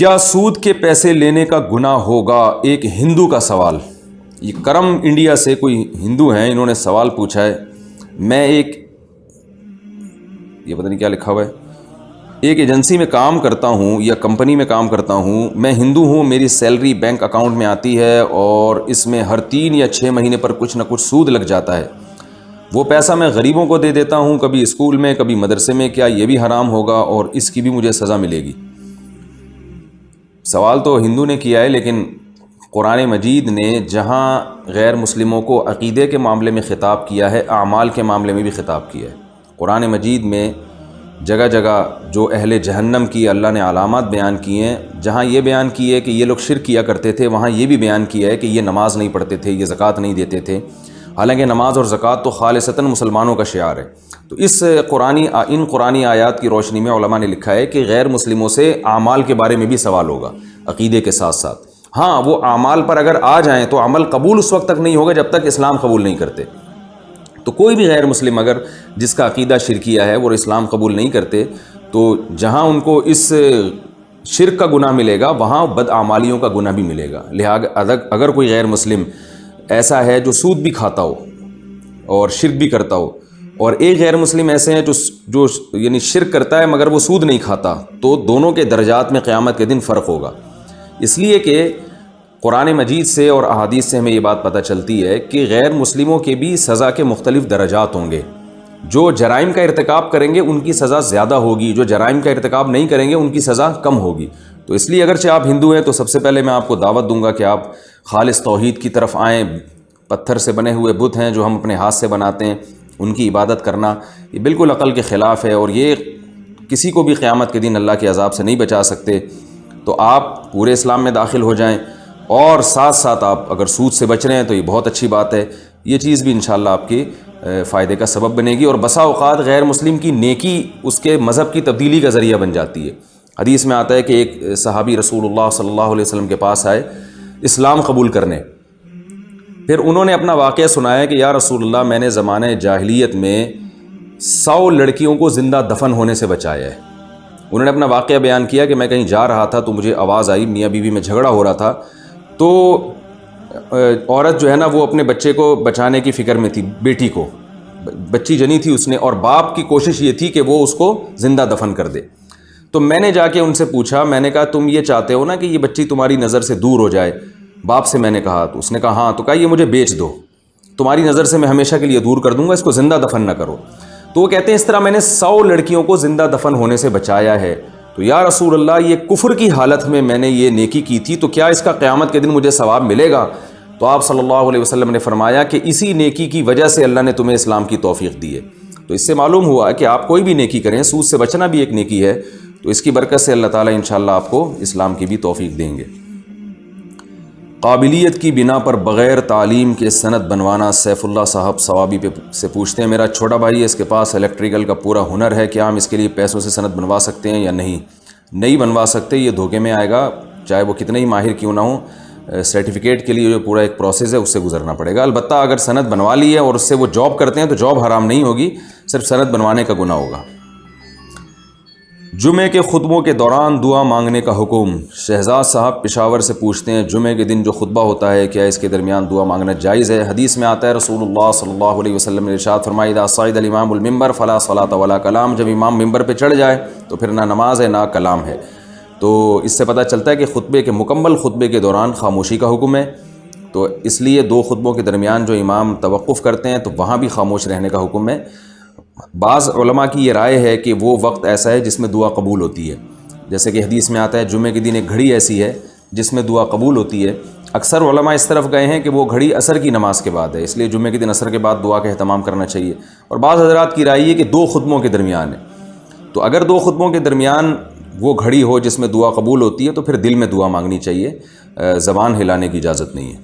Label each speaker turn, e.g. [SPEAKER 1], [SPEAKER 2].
[SPEAKER 1] کیا سود کے پیسے لینے کا گناہ ہوگا؟ ایک ہندو کا سوال۔ یہ کرم انڈیا سے کوئی ہندو ہیں، انہوں نے سوال پوچھا ہے۔ میں یہ پتہ نہیں کیا لکھا ہوا ہے، ایک ایجنسی میں کام کرتا ہوں یا کمپنی میں کام کرتا ہوں، میں ہندو ہوں، میری سیلری بینک اکاؤنٹ میں آتی ہے اور اس میں ہر 3 یا 6 مہینے پر کچھ نہ کچھ سود لگ جاتا ہے۔ وہ پیسہ میں غریبوں کو دے دیتا ہوں، کبھی اسکول میں کبھی مدرسے میں، کیا یہ بھی حرام ہوگا اور اس کی بھی مجھے سزا ملے گی؟ سوال تو ہندو نے کیا ہے، لیکن قرآن مجید نے جہاں غیر مسلموں کو عقیدے کے معاملے میں خطاب کیا ہے، اعمال کے معاملے میں بھی خطاب کیا ہے۔ قرآن مجید میں جگہ جگہ جو اہل جہنم کی اللہ نے علامات بیان کی ہیں، جہاں یہ بیان کی ہے کہ یہ لوگ شرک کیا کرتے تھے، وہاں یہ بھی بیان کیا ہے کہ یہ نماز نہیں پڑھتے تھے، یہ زکوٰۃ نہیں دیتے تھے، حالانکہ نماز اور زکوٰۃ تو خالصتاً مسلمانوں کا شعار ہے۔ تو ان قرآنی آیات کی روشنی میں علماء نے لکھا ہے کہ غیر مسلموں سے اعمال کے بارے میں بھی سوال ہوگا، عقیدے کے ساتھ ساتھ۔ ہاں، وہ اعمال پر اگر آ جائیں تو عمل قبول اس وقت تک نہیں ہوگا جب تک اسلام قبول نہیں کرتے۔ تو کوئی بھی غیر مسلم اگر جس کا عقیدہ شرکیہ ہے وہ اسلام قبول نہیں کرتے، تو جہاں ان کو اس شرک کا گناہ ملے گا، وہاں بدعمالیوں کا گناہ بھی ملے گا۔ لہذا اگر کوئی غیر مسلم ایسا ہے جو سود بھی کھاتا ہو اور شرک بھی کرتا ہو، اور ایک غیر مسلم ایسے ہیں جو یعنی شرک کرتا ہے مگر وہ سود نہیں کھاتا، تو دونوں کے درجات میں قیامت کے دن فرق ہوگا۔ اس لیے کہ قرآن مجید سے اور احادیث سے ہمیں یہ بات پتہ چلتی ہے کہ غیر مسلموں کے بھی سزا کے مختلف درجات ہوں گے۔ جو جرائم کا ارتکاب کریں گے ان کی سزا زیادہ ہوگی، جو جرائم کا ارتکاب نہیں کریں گے ان کی سزا کم ہوگی۔ تو اس لیے اگرچہ آپ ہندو ہیں تو سب سے پہلے میں آپ کو دعوت دوں گا کہ آپ خالص توحید کی طرف آئیں۔ پتھر سے بنے ہوئے بت ہیں جو ہم اپنے ہاتھ سے بناتے ہیں، ان کی عبادت کرنا یہ بالکل عقل کے خلاف ہے، اور یہ کسی کو بھی قیامت کے دن اللہ کے عذاب سے نہیں بچا سکتے۔ تو آپ پورے اسلام میں داخل ہو جائیں، اور ساتھ ساتھ آپ اگر سود سے بچ رہے ہیں تو یہ بہت اچھی بات ہے۔ یہ چیز بھی انشاءاللہ آپ کے فائدے کا سبب بنے گی، اور بسا اوقات غیر مسلم کی نیکی اس کے مذہب کی تبدیلی کا ذریعہ بن جاتی ہے۔ حدیث میں آتا ہے کہ ایک صحابی رسول اللہ صلی اللہ علیہ وسلم کے پاس آئے اسلام قبول کرنے، پھر انہوں نے اپنا واقعہ سنایا کہ یا رسول اللہ، میں نے زمانہ جاہلیت میں 100 لڑکیوں کو زندہ دفن ہونے سے بچایا ہے۔ انہوں نے اپنا واقعہ بیان کیا کہ میں کہیں جا رہا تھا تو مجھے آواز آئی، میاں بیوی میں جھگڑا ہو رہا تھا، تو عورت جو ہے نا وہ اپنے بچے کو بچانے کی فکر میں تھی، بیٹی کو بچی جنی تھی اس نے، اور باپ کی کوشش یہ تھی کہ وہ اس کو زندہ دفن کر دے۔ تو میں نے جا کے ان سے پوچھا، میں نے کہا تم یہ چاہتے ہو نا کہ یہ بچی تمہاری نظر سے دور ہو جائے؟ باپ سے میں نے کہا، تو اس نے کہا ہاں۔ تو کہا یہ مجھے بیچ دو، تمہاری نظر سے میں ہمیشہ کے لیے دور کر دوں گا، اس کو زندہ دفن نہ کرو۔ تو وہ کہتے ہیں اس طرح میں نے 100 لڑکیوں کو زندہ دفن ہونے سے بچایا ہے۔ تو یا رسول اللہ، یہ کفر کی حالت میں نے یہ نیکی کی تھی، تو کیا اس کا قیامت کے دن مجھے ثواب ملے گا؟ تو آپ صلی اللہ علیہ وسلم نے فرمایا کہ اسی نیکی کی وجہ سے اللہ نے تمہیں اسلام کی توفیق دی ہے۔ تو اس سے معلوم ہوا کہ آپ کوئی بھی نیکی کریں، سود سے بچنا بھی ایک نیکی ہے، تو اس کی برکت سے اللہ تعالیٰ انشاءاللہ آپ کو اسلام کی بھی توفیق دیں گے۔ قابلیت کی بنا پر بغیر تعلیم کے سند بنوانا، سیف اللہ صاحب ثوابی سے پوچھتے ہیں، میرا چھوٹا بھائی ہے، اس کے پاس الیکٹریکل کا پورا ہنر ہے، کیا ہم اس کے لیے پیسوں سے سند بنوا سکتے ہیں یا نہیں؟ نہیں بنوا سکتے، یہ دھوکے میں آئے گا، چاہے وہ کتنے ہی ماہر کیوں نہ ہوں۔ سرٹیفکیٹ کے لیے جو پورا ایک پروسیس ہے اس سے گزرنا پڑے گا۔ البتہ اگر سند بنوا لی ہے اور اس سے وہ جاب کرتے ہیں تو جاب حرام نہیں ہوگی، صرف سند بنوانے کا گناہ ہوگا۔ جمعے کے خطبوں کے دوران دعا مانگنے کا حکم، شہزاد صاحب پشاور سے پوچھتے ہیں، جمعے کے دن جو خطبہ ہوتا ہے کیا اس کے درمیان دعا مانگنا جائز ہے؟ حدیث میں آتا ہے رسول اللہ صلی اللہ علیہ وسلم نے ارشاد فرمایا، اذا صعد الامام المنبر فلا صلاۃ ولا کلام، جب امام ممبر پہ چڑھ جائے تو پھر نہ نماز ہے نہ کلام ہے۔ تو اس سے پتہ چلتا ہے کہ خطبے کے مکمل خطبے کے دوران خاموشی کا حکم ہے، تو اس لیے 2 خطبوں کے درمیان جو امام توقف کرتے ہیں تو وہاں بھی خاموش رہنے کا حکم ہے۔ بعض علماء کی یہ رائے ہے کہ وہ وقت ایسا ہے جس میں دعا قبول ہوتی ہے، جیسے کہ حدیث میں آتا ہے جمعے کے دن ایک گھڑی ایسی ہے جس میں دعا قبول ہوتی ہے۔ اکثر علماء اس طرف گئے ہیں کہ وہ گھڑی عصر کی نماز کے بعد ہے، اس لیے جمعے کے دن عصر کے بعد دعا کا اہتمام کرنا چاہیے۔ اور بعض حضرات کی رائے ہے کہ 2 خطبوں کے درمیان ہے، تو اگر 2 خطبوں کے درمیان وہ گھڑی ہو جس میں دعا قبول ہوتی ہے تو پھر دل میں دعا مانگنی چاہیے، زبان ہلانے کی اجازت نہیں ہے۔